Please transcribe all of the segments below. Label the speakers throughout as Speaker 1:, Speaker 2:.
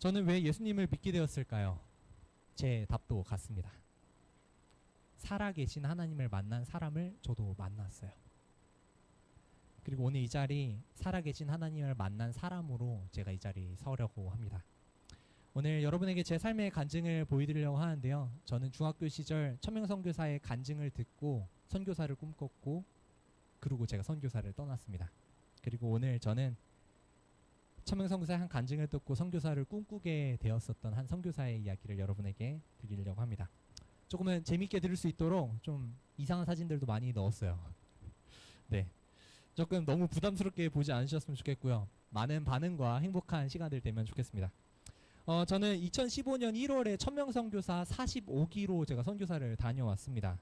Speaker 1: 저는 왜 예수님을 믿게 되었을까요? 제 답도 같습니다. 살아계신 하나님을 만난 사람을 저도 만났어요. 그리고 오늘 이 자리 살아계신 하나님을 만난 사람으로 제가 이 자리에 서려고 합니다. 오늘 여러분에게 제 삶의 간증을 보여드리려고 하는데요. 저는 중학교 시절 천명선교사의 간증을 듣고 선교사를 꿈꿨고 그리고 제가 선교사를 떠났습니다. 그리고 오늘 저는 천명선교사의 한 간증을 듣고 선교사를 꿈꾸게 되었었던 한 선교사의 이야기를 여러분에게 드리려고 합니다. 조금은 재밌게 들을 수 있도록 좀 이상한 사진들도 많이 넣었어요. 네, 조금 너무 부담스럽게 보지 않으셨으면 좋겠고요. 많은 반응과 행복한 시간들 되면 좋겠습니다. 저는 2015년 1월에 천명선교사 45기로 제가 선교사를 다녀왔습니다.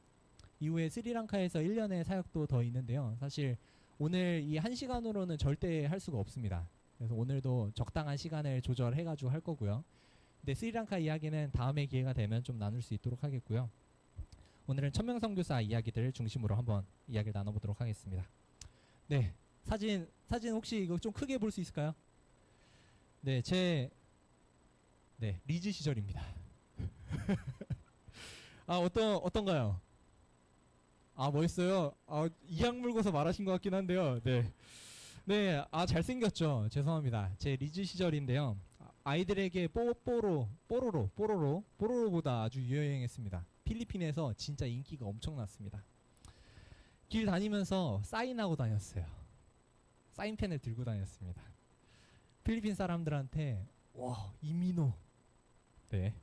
Speaker 1: 이후에 스리랑카에서 1년의 사역도 더 있는데요. 사실 오늘 이 1시간으로는 절대 할 수가 없습니다. 그래서 오늘도 적당한 시간을 조절해가지고 할 거고요. 근데 스리랑카 이야기는 다음에 기회가 되면 좀 나눌 수 있도록 하겠고요. 오늘은 천명선교사 이야기들을 중심으로 한번 이야기를 나눠보도록 하겠습니다. 네, 사진 혹시 이거 좀 크게 볼 수 있을까요? 네, 리즈 시절입니다. 어떤가요? 멋있어요. 이악 물고서 말하신 것 같긴 한데요. 네, 잘생겼죠. 죄송합니다. 제 리즈 시절인데요. 아이들에게 뽀로로보다 아주 유행했습니다. 필리핀에서 진짜 인기가 엄청났습니다. 길 다니면서 사인하고 다녔어요. 사인펜을 들고 다녔습니다. 필리핀 사람들한테 와, 이민호. 네,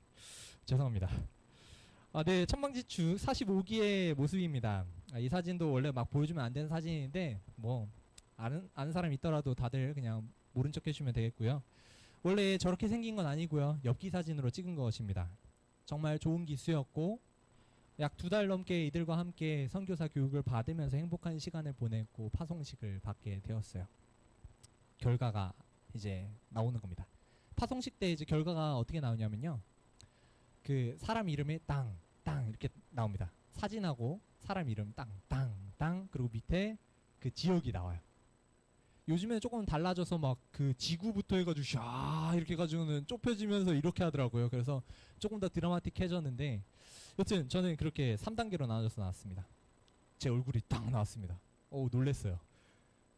Speaker 1: 죄송합니다. 네, 천방지축 45기의 모습입니다. 이 사진도 원래 막 보여주면 안 되는 사진인데 뭐 아는 사람 있더라도 다들 그냥 모른 척 해주면 되겠고요. 원래 저렇게 생긴 건 아니고요. 엽기 사진으로 찍은 것입니다. 정말 좋은 기수였고 약 2달 넘게 이들과 함께 선교사 교육을 받으면서 행복한 시간을 보냈고 파송식을 받게 되었어요. 결과가 이제 나오는 겁니다. 파송식 때 이제 결과가 어떻게 나오냐면요. 그 사람 이름이 땅 이렇게 나옵니다. 사진하고 사람 이름 땅 그리고 밑에 그 지역이 나와요. 요즘에 조금 달라져서 막 그 지구부터 해가지고 샤 이렇게 해가지고는 좁혀지면서 이렇게 하더라고요. 그래서 조금 더 드라마틱해졌는데 여튼 저는 그렇게 3단계로 나눠져서 나왔습니다. 제 얼굴이 딱 나왔습니다. 놀랬어요.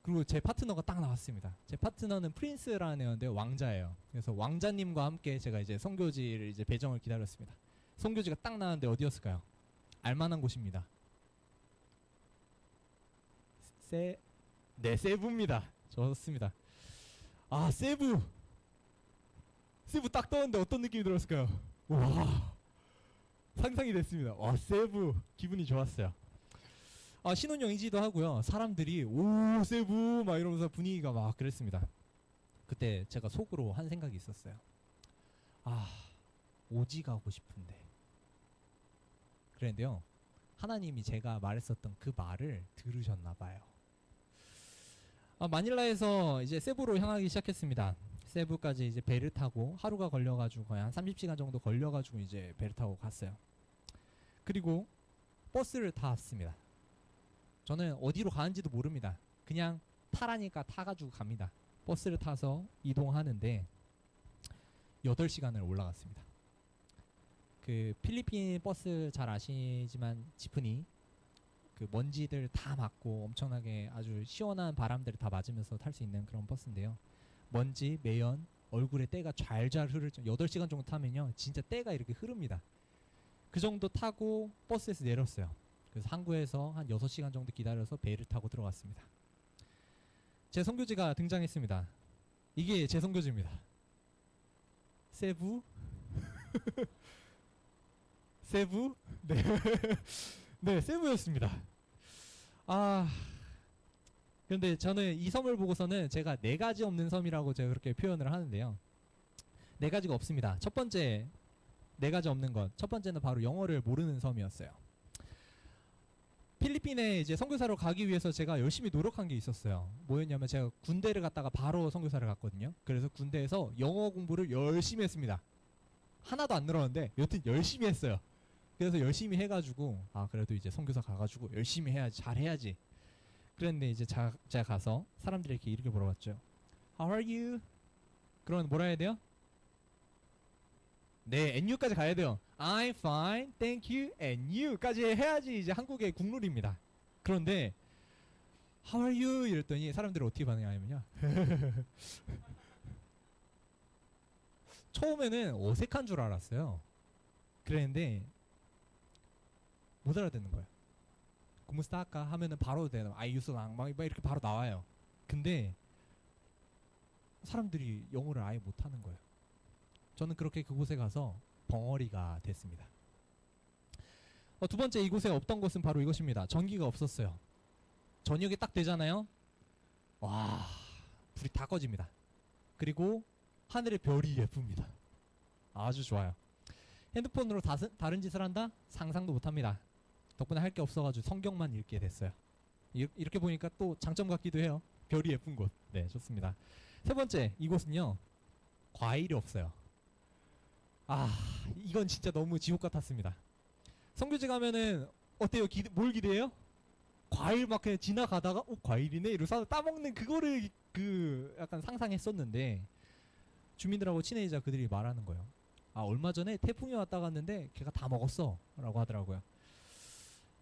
Speaker 1: 그리고 제 파트너가 딱 나왔습니다. 제 파트너는 프린스라는 애였는데 왕자예요. 그래서 왕자님과 함께 제가 이제 선교지를 이제 배정을 기다렸습니다. 선교지가 딱 나왔는데 어디였을까요? 알만한 곳입니다. 세부입니다. 좋습니다. 세부 딱 떴는데 어떤 느낌이 들었을까요? 와, 상상이 됐습니다. 와, 세부 기분이 좋았어요. 신혼여행지도 하고요. 사람들이 오 세부 막 이러면서 분위기가 막 그랬습니다. 그때 제가 속으로 한 생각이 있었어요. 오지 가고 싶은데. 그랬는데요. 하나님이 제가 말했었던 그 말을 들으셨나봐요. 마닐라에서 이제 세부로 향하기 시작했습니다. 세부까지 이제 배를 타고 하루가 걸려가지고 거의 한 30시간 정도 걸려가지고 이제 배를 타고 갔어요. 그리고 버스를 탔습니다. 저는 어디로 가는지도 모릅니다. 그냥 타라니까 타가지고 갑니다. 버스를 타서 이동하는데 8시간을 올라갔습니다. 그 필리핀 버스 잘 아시지만 지프니 그 먼지들 다 맞고 엄청나게 아주 시원한 바람들을 다 맞으면서 탈 수 있는 그런 버스인데요. 먼지, 매연, 얼굴에 때가 좔좔 흐를 정도 8시간 정도 타면요. 진짜 때가 이렇게 흐릅니다. 그 정도 타고 버스에서 내렸어요. 그래서 항구에서 한 6시간 정도 기다려서 배를 타고 들어갔습니다. 제 선교지가 등장했습니다. 이게 제 선교지입니다. 세부? 세부? 네. 네, 세부였습니다. 그런데 저는 이 섬을 보고서는 제가 4가지 없는 섬이라고 제가 그렇게 표현을 하는데요. 4가지가 없습니다. 첫 번째 4가지 없는 것. 첫 번째는 바로 영어를 모르는 섬이었어요. 필리핀에 이제 선교사로 가기 위해서 제가 열심히 노력한 게 있었어요. 뭐였냐면 제가 군대를 갔다가 바로 선교사를 갔거든요. 그래서 군대에서 영어 공부를 열심히 했습니다. 하나도 안 늘었는데 여튼 열심히 했어요. 그래서 열심히 해가지고 그래도 이제 선교사 가가지고 열심히 해야지, 잘해야지. 그랬는데 이제 제가 가서 사람들에게 이렇게 물어봤죠. How are you? 그러면 뭐라 해야 돼요? 네, and you까지 가야 돼요. I'm fine, thank you, and you까지 해야지 이제 한국의 국룰입니다. 그런데 How are you? 이랬더니 사람들이 어떻게 반응하냐면요. 처음에는 어색한 줄 알았어요. 그랬는데 못 알아듣는 거예요. 구무스타까 하면은 바로 되는 아이유스랑 막 이렇게 바로 나와요. 근데 사람들이 영어를 아예 못하는 거예요. 저는 그렇게 그곳에 가서 벙어리가 됐습니다. 두 번째 이곳에 없던 것은 바로 이것입니다. 전기가 없었어요. 저녁이 딱 되잖아요. 와, 불이 다 꺼집니다. 그리고 하늘의 별이 예쁩니다. 아주 좋아요. 핸드폰으로 다른 짓을 한다? 상상도 못합니다. 덕분에 할 게 없어가지고 성경만 읽게 됐어요. 이렇게 보니까 또 장점 같기도 해요. 별이 예쁜 곳. 네, 좋습니다. 세 번째, 이곳은요, 과일이 없어요. 아, 이건 진짜 너무 지옥 같았습니다. 선교지 가면은 어때요? 뭘 기대해요? 과일 막 그냥 지나가다가 과일이네 이러고 사서 따먹는 그거를 약간 상상했었는데, 주민들하고 친해지자 그들이 말하는 거예요. 아, 얼마 전에 태풍이 왔다 갔는데 걔가 다 먹었어 라고 하더라고요.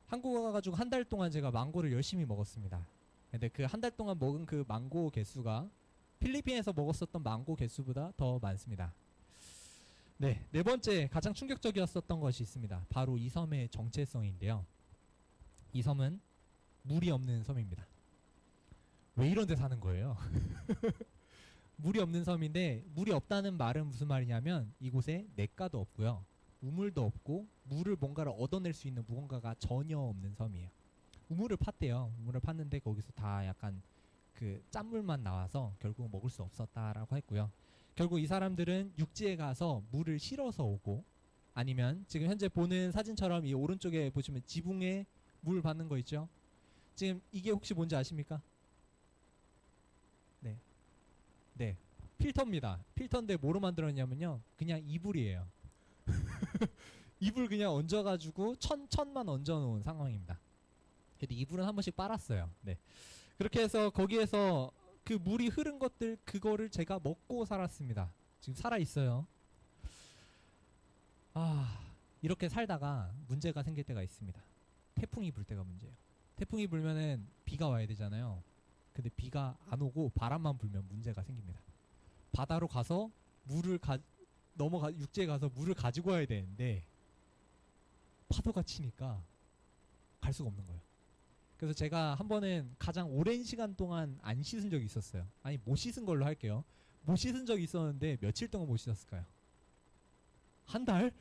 Speaker 1: 한국 와가지고 한 달 동안 제가 망고를 열심히 먹었습니다. 근데 그 한 달 동안 먹은 그 망고 개수가 필리핀에서 먹었었던 망고 개수보다 더 많습니다. 네, 네 번째 가장 충격적이었었던 것이 있습니다. 바로 이 섬의 정체성인데요. 이 섬은 물이 없는 섬입니다. 왜 이런 데 사는 거예요? 물이 없는 섬인데, 물이 없다는 말은 무슨 말이냐면 이곳에 냇가도 없고요, 우물도 없고, 물을 뭔가를 얻어낼 수 있는 무언가가 전혀 없는 섬이에요. 우물을 팠대요. 우물을 팠는데 거기서 다 약간 그 짠물만 나와서 결국 먹을 수 없었다라고 했고요. 결국 이 사람들은 육지에 가서 물을 실어서 오고, 아니면 지금 현재 보는 사진처럼 이 오른쪽에 보시면 지붕에 물 받는 거 있죠? 지금 이게 혹시 뭔지 아십니까? 네, 네, 필터입니다. 필터인데 뭐로 만들었냐면요, 그냥 이불이에요. 이불 그냥 얹어가지고 천만 얹어놓은 상황입니다. 근데 이불은 한 번씩 빨았어요. 네, 그렇게 해서 거기에서 그 물이 흐른 것들, 그거를 제가 먹고 살았습니다. 지금 살아 있어요. 아, 이렇게 살다가 문제가 생길 때가 있습니다. 태풍이 불 때가 문제예요. 태풍이 불면은 비가 와야 되잖아요. 근데 비가 안 오고 바람만 불면 문제가 생깁니다. 바다로 가서 육지에 가서 물을 가지고 와야 되는데 파도가 치니까 갈 수가 없는 거예요. 그래서 제가 한 번은 가장 오랜 시간 동안 안 씻은 적이 있었어요. 아니, 못 씻은 걸로 할게요. 못 씻은 적이 있었는데 며칠 동안 못 씻었을까요? 한 달?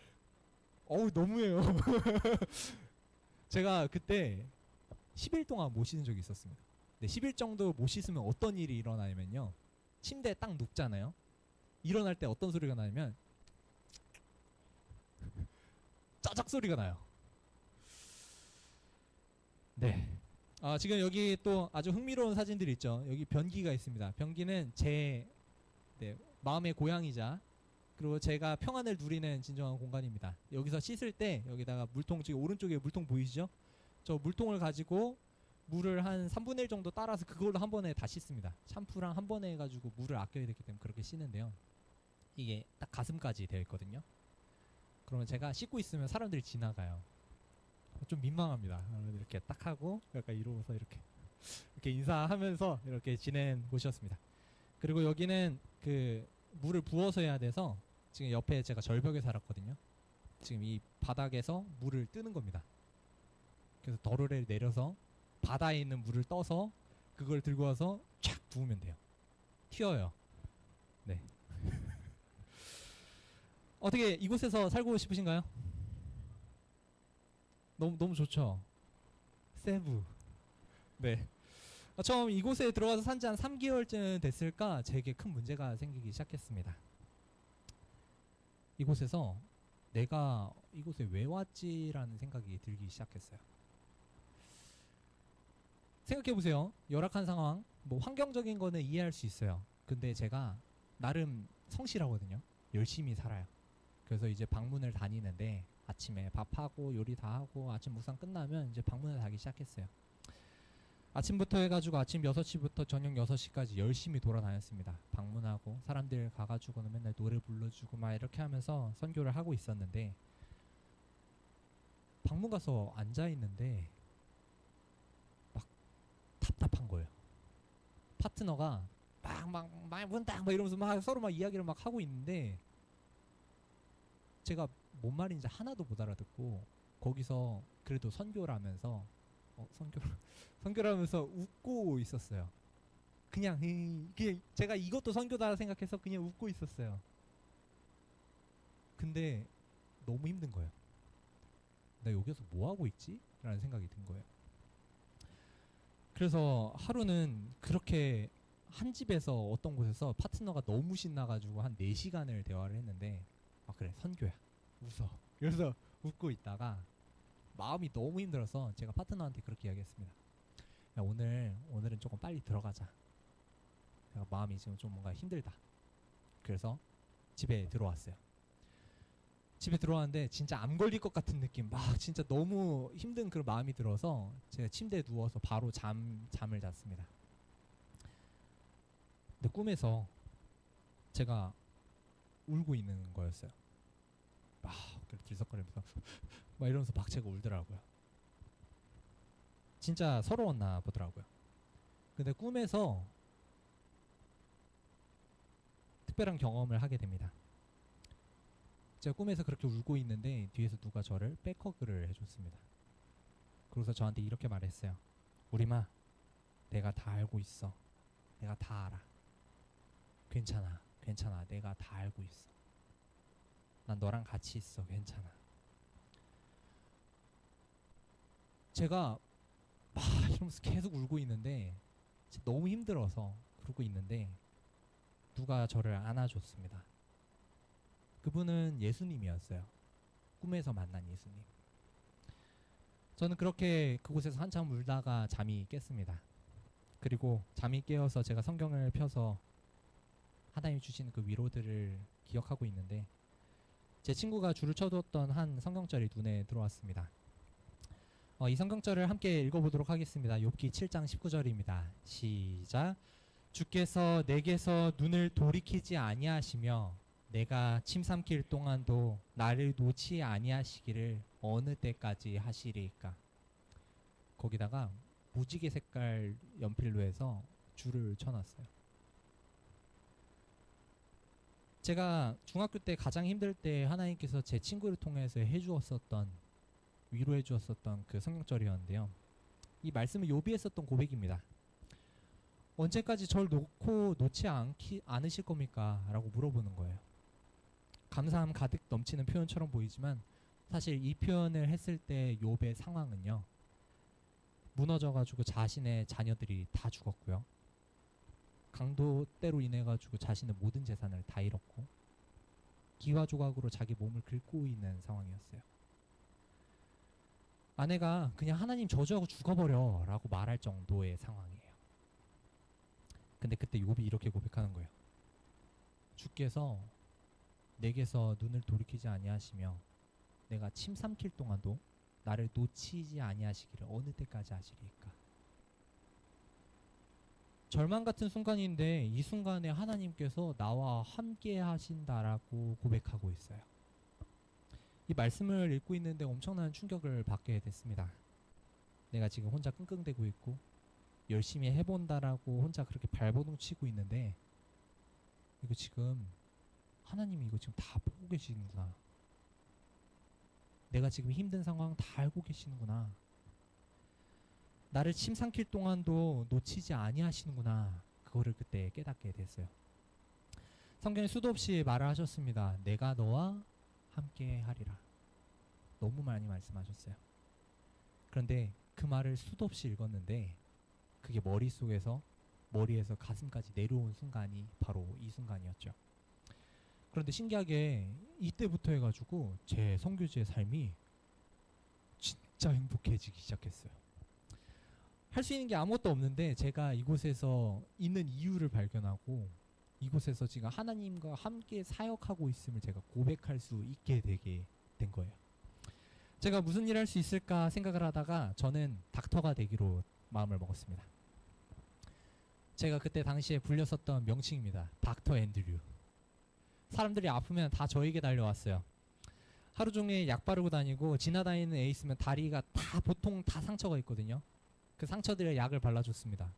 Speaker 1: 어우, 너무해요. 제가 그때 10일 동안 못 씻은 적이 있었습니다. 네, 10일 정도 못 씻으면 어떤 일이 일어나냐면요, 침대에 딱 눕잖아요. 일어날 때 어떤 소리가 나냐면 짜작 소리가 나요. 네. 지금 여기 또 아주 흥미로운 사진들이 있죠. 여기 변기가 있습니다. 변기는 제 마음의 고향이자, 그리고 제가 평안을 누리는 진정한 공간입니다. 여기서 씻을 때 여기다가 물통, 지금 오른쪽에 물통 보이시죠? 저 물통을 가지고 물을 한 3분의 1 정도 따라서 그걸로 한 번에 다 씻습니다. 샴푸랑 한 번에 해가지고 물을 아껴야 되기 때문에 그렇게 씻는데요. 이게 딱 가슴까지 되어 있거든요. 그러면 제가 씻고 있으면 사람들이 지나가요. 좀 민망합니다. 이렇게 딱 하고 약간 이러고서 이렇게 인사하면서 이렇게 지낸 곳이었습니다. 그리고 여기는 그 물을 부어서 해야 돼서, 지금 옆에 제가 절벽에 살았거든요. 지금 이 바닥에서 물을 뜨는 겁니다. 그래서 덜어를 내려서 바다에 있는 물을 떠서 그걸 들고 와서 촥 부으면 돼요. 튀어요. 네. 어떻게 이곳에서 살고 싶으신가요? 너무 좋죠. 세부. 네. 처음 이곳에 들어가서 산지 한 3개월쯤 됐을까 제게 큰 문제가 생기기 시작했습니다. 이곳에서 내가 이곳에 왜 왔지라는 생각이 들기 시작했어요. 생각해보세요. 열악한 상황, 뭐 환경적인 거는 이해할 수 있어요. 근데 제가 나름 성실하거든요. 열심히 살아요. 그래서 이제 방문을 다니는데 아침에 밥하고 요리 다 하고 아침 묵상 끝나면 이제 방문을 하기 시작했어요. 아침부터 해가지고 아침 6시부터 저녁 6시까지 열심히 돌아다녔습니다. 방문하고 사람들 가가지고는 맨날 노래 불러주고 막 이렇게 하면서 선교를 하고 있었는데, 방문 가서 앉아있는데 막 답답한 거예요. 파트너가 막 이러면서 막 서로 막 이야기를 막 하고 있는데, 제가 뭔 말인지 하나도 못 알아듣고 거기서 그래도 선교라면서 선교라면서 웃고 있었어요. 그냥 제가 이것도 선교다 생각해서 그냥 웃고 있었어요. 근데 너무 힘든 거예요. 나 여기서 뭐 하고 있지? 라는 생각이 든 거예요. 그래서 하루는 그렇게 한 집에서 어떤 곳에서 파트너가 너무 신나가지고 한 4시간을 대화를 했는데, 아 그래 선교야 웃어 그래서 웃고 있다가 마음이 너무 힘들어서 제가 파트너한테 그렇게 이야기했습니다. 야, 오늘은 조금 빨리 들어가자. 내가 마음이 지금 좀 뭔가 힘들다. 그래서 집에 들어왔어요. 집에 들어왔는데 진짜 암 걸릴 것 같은 느낌, 막 진짜 너무 힘든 그런 마음이 들어서 제가 침대에 누워서 바로 잠을 잤습니다. 근데 꿈에서 제가 울고 있는 거였어요. 막 들썩거리면서 막 이러면서 막 제가 울더라고요. 진짜 서러웠나 보더라고요. 근데 꿈에서 특별한 경험을 하게 됩니다. 제가 꿈에서 그렇게 울고 있는데 뒤에서 누가 저를 백허그를 해줬습니다. 그래서 저한테 이렇게 말했어요. 우리마, 내가 다 알고 있어. 내가 다 알아. 괜찮아. 내가 다 알고 있어. 난 너랑 같이 있어. 괜찮아. 제가 막 이러면서 계속 울고 있는데 너무 힘들어서 그러고 있는데 누가 저를 안아줬습니다. 그분은 예수님이었어요. 꿈에서 만난 예수님. 저는 그렇게 그곳에서 한참 울다가 잠이 깼습니다. 그리고 잠이 깨어서 제가 성경을 펴서 하나님 주시는 그 위로들을 기억하고 있는데, 제 친구가 줄을 쳐두었던 한 성경절이 눈에 들어왔습니다. 이 성경절을 함께 읽어보도록 하겠습니다. 욥기 7장 19절입니다. 시작. 주께서 내게서 눈을 돌이키지 아니하시며 내가 침 삼킬 동안도 나를 놓지 아니하시기를 어느 때까지 하시리까. 거기다가 무지개 색깔 연필로 해서 줄을 쳐놨어요. 제가 중학교 때 가장 힘들 때 하나님께서 제 친구를 통해서 위로해 주었었던 그 성경절이었는데요. 이 말씀은 욥이 했었던 고백입니다. 언제까지 절 놓지 않으실 겁니까? 라고 물어보는 거예요. 감사함 가득 넘치는 표현처럼 보이지만 사실 이 표현을 했을 때 욥의 상황은요, 무너져가지고 자신의 자녀들이 다 죽었고요, 강도 때로 인해 가지고 자신의 모든 재산을 다 잃었고 기와 조각으로 자기 몸을 긁고 있는 상황이었어요. 아내가 그냥 하나님 저주하고 죽어버려 라고 말할 정도의 상황이에요. 근데 그때 욥이 이렇게 고백하는 거예요. 주께서 내게서 눈을 돌이키지 아니하시며 내가 침 삼킬 동안도 나를 놓치지 아니하시기를 어느 때까지 하시리까. 절망 같은 순간인데 이 순간에 하나님께서 나와 함께 하신다라고 고백하고 있어요. 이 말씀을 읽고 있는데 엄청난 충격을 받게 됐습니다. 내가 지금 혼자 끙끙대고 있고 열심히 해본다라고 혼자 그렇게 발버둥 치고 있는데, 이거 지금 하나님이 이거 지금 다 보고 계시는구나. 내가 지금 힘든 상황 다 알고 계시는구나. 나를 침 삼킬 동안도 놓치지 아니하시는구나. 그거를 그때 깨닫게 됐어요. 성경에 수도 없이 말을 하셨습니다. 내가 너와 함께 하리라. 너무 많이 말씀하셨어요. 그런데 그 말을 수도 없이 읽었는데 그게 머리에서 가슴까지 내려온 순간이 바로 이 순간이었죠. 그런데 신기하게 이때부터 해가지고 제 선교지의 삶이 진짜 행복해지기 시작했어요. 할 수 있는 게 아무것도 없는데 제가 이곳에서 있는 이유를 발견하고 이곳에서 지금 하나님과 함께 사역하고 있음을 제가 고백할 수 있게 되게 된 거예요. 제가 무슨 일 할 수 있을까 생각을 하다가 저는 닥터가 되기로 마음을 먹었습니다. 제가 그때 당시에 불렸었던 명칭입니다. 닥터 앤드류. 사람들이 아프면 다 저에게 달려왔어요. 하루 종일 약 바르고 다니고 지나다니는 애 있으면 다리가 다 보통 다 상처가 있거든요. 그 상처들에 약을 발라줬습니다.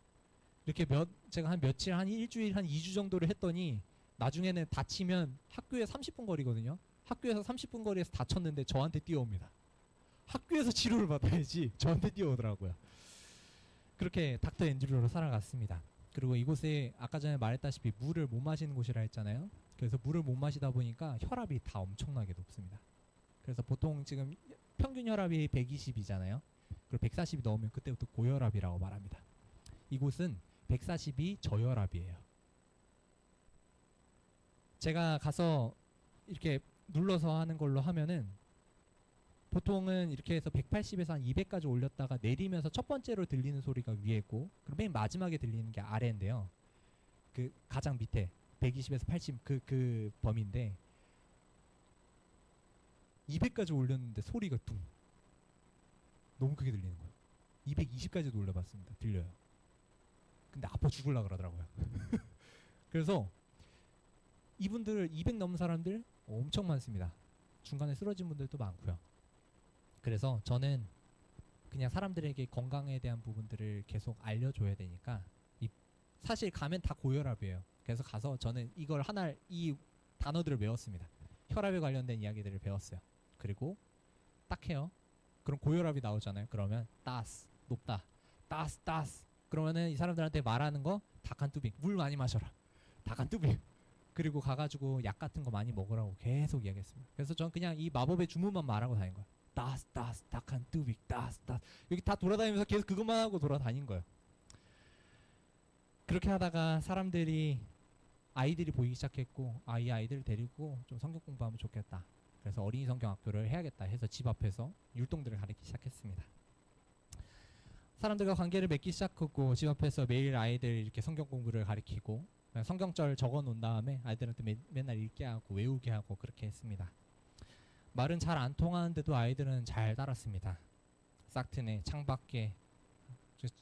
Speaker 1: 이렇게 제가 한 며칠, 한 일주일, 한 2주 정도를 했더니 나중에는 다치면 학교에 30분 거리거든요. 학교에서 30분 거리에서 다쳤는데 저한테 뛰어옵니다. 학교에서 치료를 받아야지 저한테 뛰어오더라고요. 그렇게 닥터 앤드류로 살아갔습니다. 그리고 이곳에 아까 전에 말했다시피 물을 못 마시는 곳이라 했잖아요. 그래서 물을 못 마시다 보니까 혈압이 다 엄청나게 높습니다. 그래서 보통 지금 평균 혈압이 120이잖아요. 그리고 140이 넘으면 그때부터 고혈압이라고 말합니다. 이곳은 140이 저혈압이에요. 제가 가서 이렇게 눌러서 하는 걸로 하면은 보통은 이렇게 해서 180에서 한 200까지 올렸다가 내리면서 첫 번째로 들리는 소리가 위에고 그리고 맨 마지막에 들리는 게 아래인데요. 그 가장 밑에 120에서 80 그 범위인데 200까지 올렸는데 소리가 둥 너무 크게 들리는 거예요. 220까지도 올려봤습니다. 들려요. 근데 아파 죽을라 그러더라고요. 그래서 이분들 200 넘은 사람들 엄청 많습니다. 중간에 쓰러진 분들도 많고요. 그래서 저는 그냥 사람들에게 건강에 대한 부분들을 계속 알려줘야 되니까 사실 가면 다 고혈압이에요. 그래서 가서 저는 이걸 이 단어들을 외웠습니다. 혈압에 관련된 이야기들을 배웠어요. 그리고 딱 해요. 그럼 고혈압이 나오잖아요. 그러면 따스 높다. 따스 그러면은 이 사람들한테 말하는 거 닭한뚜비 물 많이 마셔라. 닭한뚜비 그리고 가가지고 약 같은 거 많이 먹으라고 계속 이야기했습니다. 그래서 전 그냥 이 마법의 주문만 말하고 다닌 거예요. 따스 닭한뚜비 따스 여기 다 돌아다니면서 계속 그것만 하고 돌아다닌 거예요. 그렇게 하다가 아이들이 보이기 시작했고 이 아이들을 데리고 좀 성경 공부하면 좋겠다. 그래서 어린이 성경학교를 해야겠다 해서 집 앞에서 율동들을 가르치기 시작했습니다. 사람들과 관계를 맺기 시작했고 집 앞에서 매일 아이들 이렇게 성경 공부를 가르치고 성경절 적어 놓은 다음에 아이들한테 맨날 읽게 하고 외우게 하고 그렇게 했습니다. 말은 잘 안 통하는데도 아이들은 잘 따랐습니다. 싹트네, 창밖에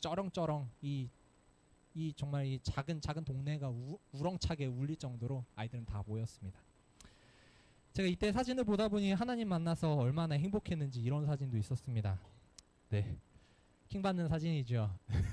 Speaker 1: 쩌렁쩌렁 이 정말 이 작은 동네가 우렁차게 울릴 정도로 아이들은 다 모였습니다. 제가 이때 사진을 보다 보니 하나님 만나서 얼마나 행복했는지 이런 사진도 있었습니다. 네, 킹 받는 사진이죠.